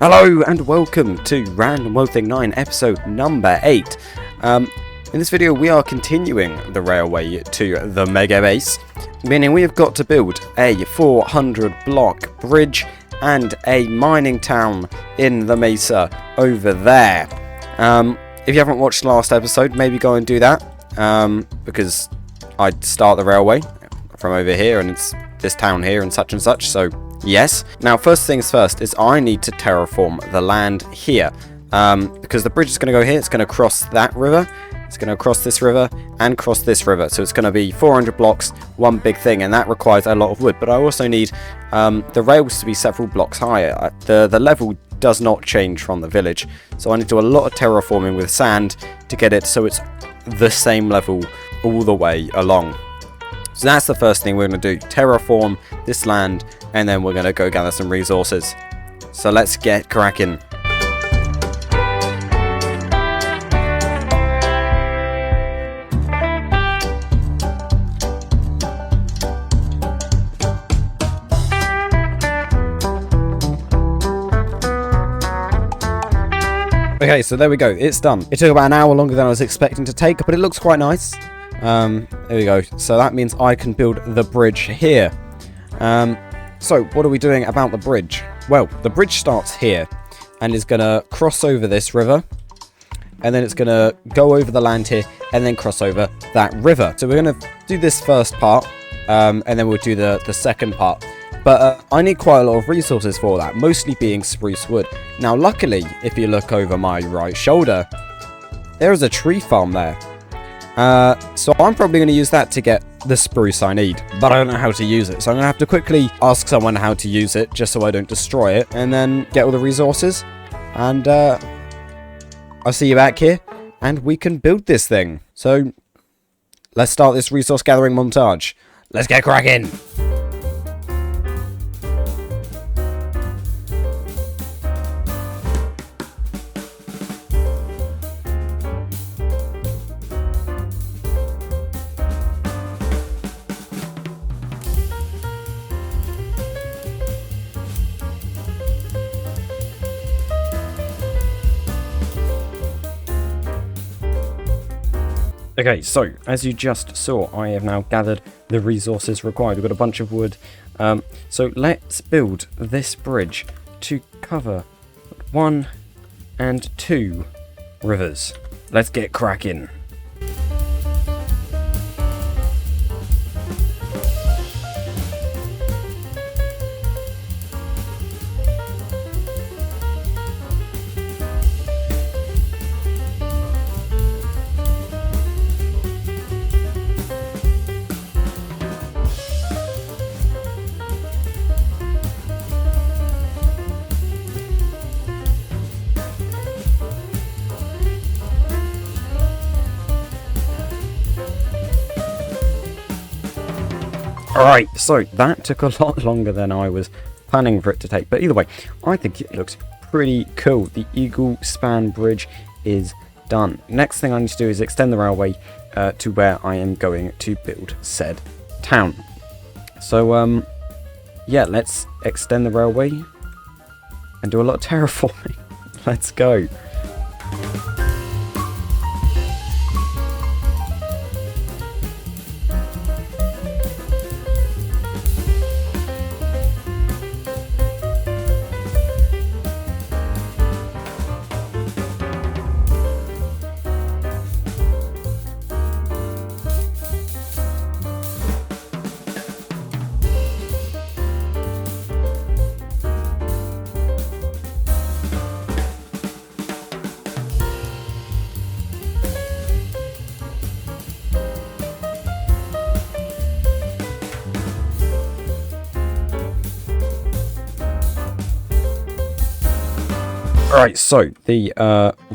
Hello and welcome to Random World Thing 9 episode number 8. In this video we are continuing the railway to the mega base, meaning we have got to build a 400 block bridge and a mining town in the mesa over there. If you haven't watched the last episode, maybe go and do that, because I start the railway from over here and it's this town here and such, so yes. Now, first things first is I need to terraform the land here, because the bridge is going to go here. It's going to cross that river, it's going to cross this river and cross this river, so it's going to be 400 blocks, one big thing, and that requires a lot of wood. But I also need the rails to be several blocks higher. The level does not change from the village, so I need to do a lot of terraforming with sand to get it so it's the same level all the way along. So that's the first thing we're going to do, terraform this land, and then we're going to go gather some resources. So let's get cracking. Okay, so there we go, it's done. It took about an hour longer than I was expecting to take, but it looks quite nice. There we go. So that means I can build the bridge here. So what are we doing about the bridge? Well, the bridge starts here and is going to cross over this river, and then it's going to go over the land here and then cross over that river. So we're going to do this first part, and then we'll do the second part. But I need quite a lot of resources for that, mostly being spruce wood. Now, luckily, if you look over my right shoulder, there is a tree farm there. So I'm probably going to use that to get the spruce I need, but I don't know how to use it, so I'm going to have to quickly ask someone how to use it, just so I don't destroy it, and then get all the resources, and I'll see you back here, and we can build this thing. So, let's start this resource gathering montage. Let's get cracking! Okay, so, as you just saw, I have now gathered the resources required. We've got a bunch of wood. So let's build this bridge to cover 1 and 2 rivers. Let's get cracking. Alright, so that took a lot longer than I was planning for it to take, but either way, I think it looks pretty cool. The Eagle Span Bridge is done. Next thing I need to do is extend the railway to where I am going to build said town. So, yeah, let's extend the railway and do a lot of terraforming. Let's go. Alright, so the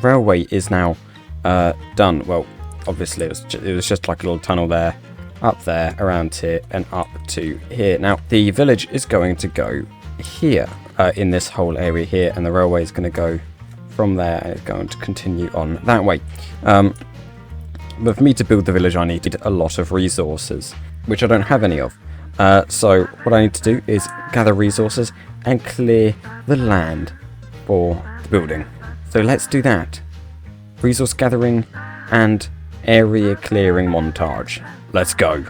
railway is now done. Well, obviously it was just like a little tunnel there, up there, around here, and up to here. Now, the village is going to go here, in this whole area here, and the railway is going to go from there, and it's going to continue on that way. But for me to build the village, I needed a lot of resources, which I don't have any of. So what I need to do is gather resources and clear the land for the building. So let's do that. Resource gathering and area clearing montage. Let's go.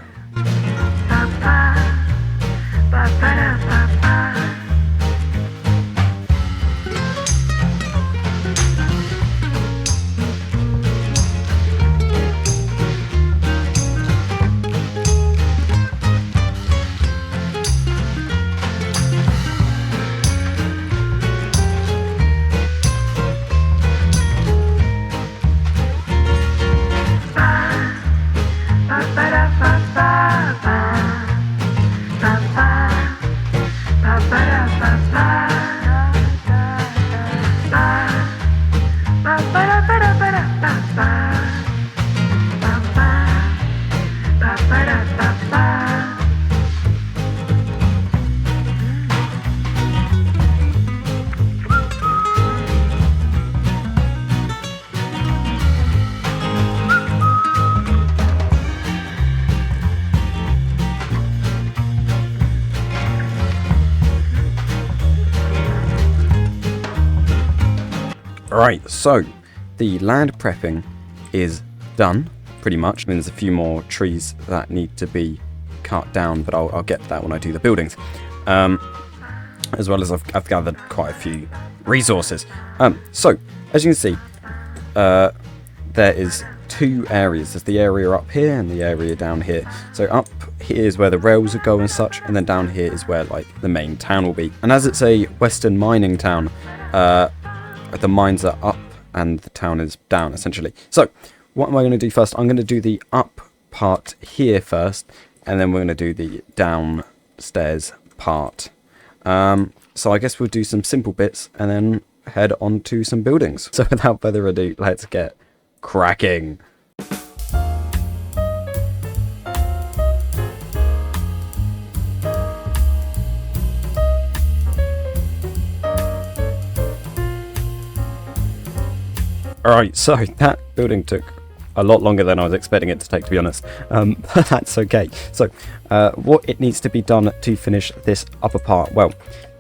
Alright, so the land prepping is done, pretty much. I mean, there's a few more trees that need to be cut down, but I'll get to that when I do the buildings. As well as I've gathered quite a few resources. So, as you can see, there is two areas. There's the area up here and the area down here. So up here is where the rails would go and such, and then down here is where like the main town will be. And as it's a western mining town, the mines are up and the town is down, essentially. So, what am I going to do first? I'm going to do the up part here first, and then we're going to do the downstairs part. So I guess we'll do some simple bits and then head on to some buildings. So without further ado, let's get cracking. Alright, so that building took a lot longer than I was expecting it to take, to be honest. But that's okay. So, what it needs to be done to finish this upper part? Well,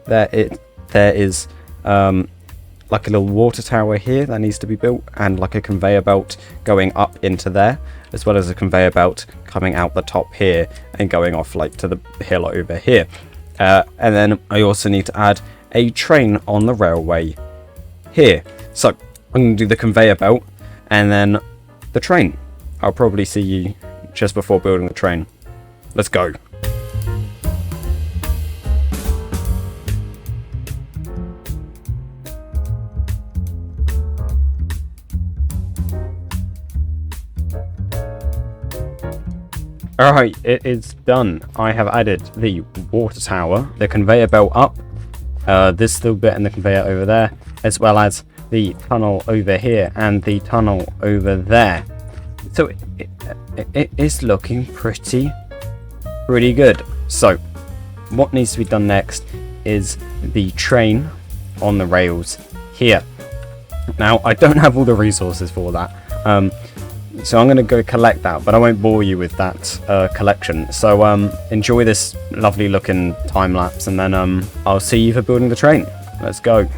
there is like a little water tower here that needs to be built, and like a conveyor belt going up into there, as well as a conveyor belt coming out the top here and going off like to the hill over here. And then I also need to add a train on the railway here. So I'm going to do the conveyor belt and then the train. I'll probably see you just before building the train. Let's go. Alright, it is done. I have added the water tower, the conveyor belt up, this little bit and the conveyor over there, as well as the tunnel over here and the tunnel over there. So it is looking pretty good. So what needs to be done next is the train on the rails here. Now I don't have all the resources for that, so I'm going to go collect that, but I won't bore you with that collection. So enjoy this lovely looking time lapse, and then I'll see you for building the train. Let's go.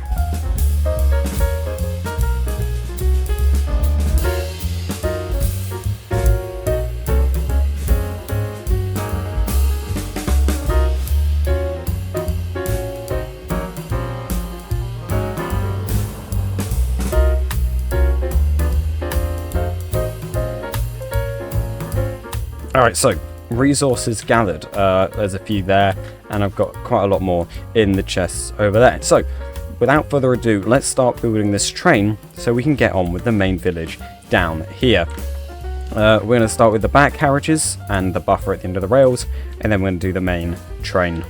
Alright, so resources gathered. There's a few there, and I've got quite a lot more in the chests over there. So without further ado, let's start building this train so we can get on with the main village down here. We're going to start with the back carriages and the buffer at the end of the rails, and then we're going to do the main train.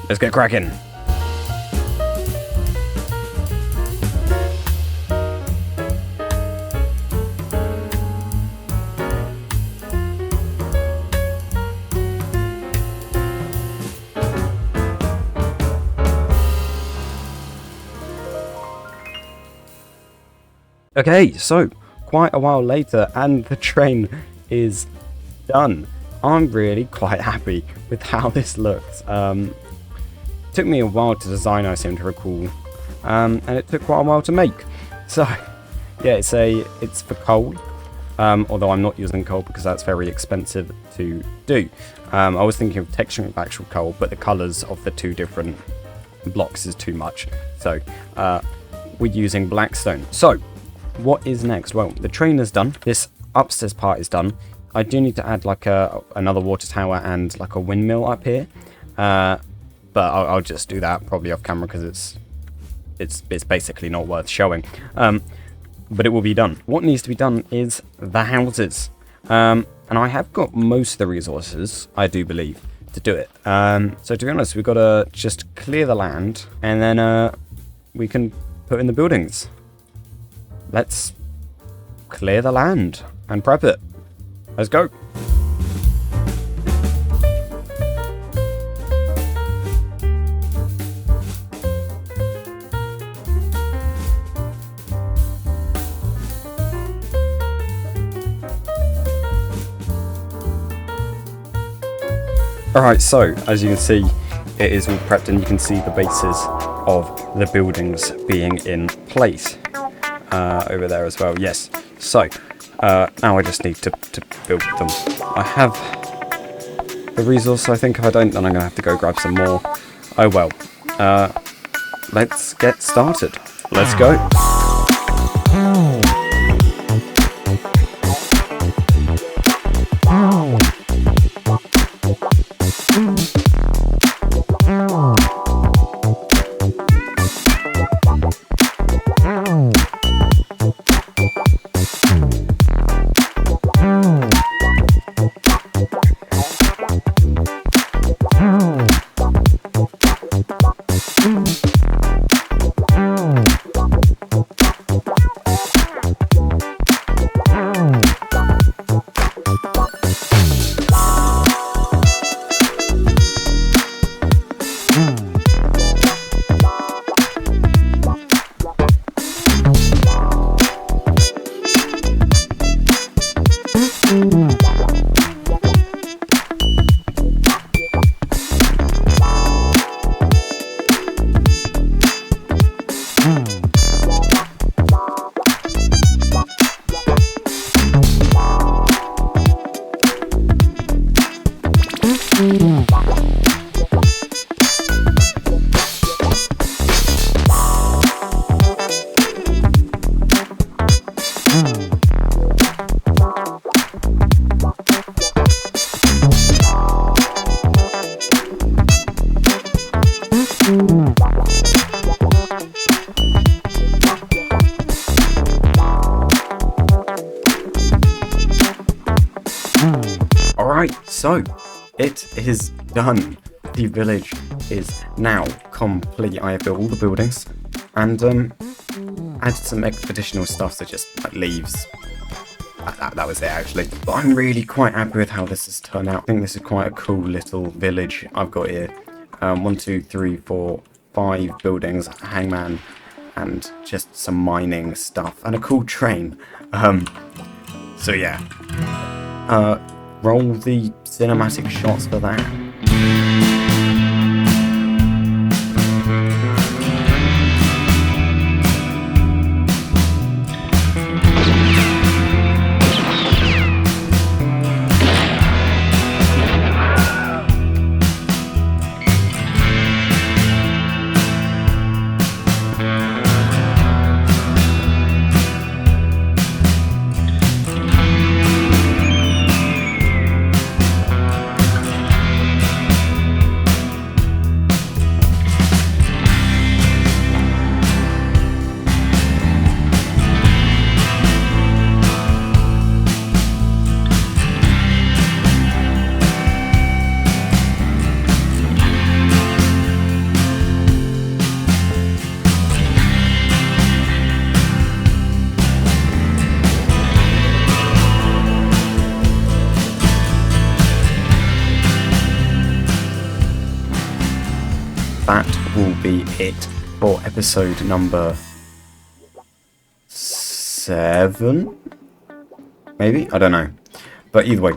Let's get cracking. Okay, so quite a while later and the train is done. I'm really quite happy with how this looks. Took me a while to design, I seem to recall. and it took quite a while to make. So yeah, it's for coal, although I'm not using coal because that's very expensive to do. I was thinking of texturing with actual coal, but the colours of the two different blocks is too much, so we're using blackstone. So what is next? Well, the train is done, this upstairs part is done. I do need to add like another water tower and like a windmill up here, but I'll just do that probably off camera because it's basically not worth showing, but it will be done. What needs to be done is the houses, and I have got most of the resources, I do believe, to do it. So to be honest, we've got to just clear the land, and then we can put in the buildings. Let's clear the land and prep it. Let's go. Alright, so as you can see, it is all prepped and you can see the bases of the buildings being in place over there as well. Yes, so now I just need to build them. I have the resource, I think. If I don't, then I'm going to have to go grab some more. Oh well. Let's get started. Let's go. Alright, so it is done. The village is now complete. I have built all the buildings and added some additional stuff, so just like leaves. That was it actually. But I'm really quite happy with how this has turned out. I think this is quite a cool little village I've got here. 1, 2, 3, 4, 5 buildings, a hangman, and just some mining stuff, and a cool train. So yeah. Roll the cinematic shots for that. That will be it for episode number 7, maybe? I don't know. But either way,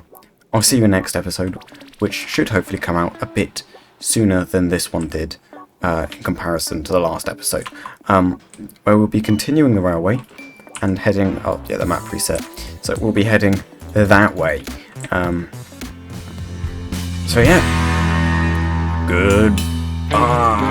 I'll see you in the next episode, which should hopefully come out a bit sooner than this one did. in comparison to the last episode, where we'll be continuing the railway and heading... Oh, yeah, the map reset. So we'll be heading that way. So yeah. Goodbye.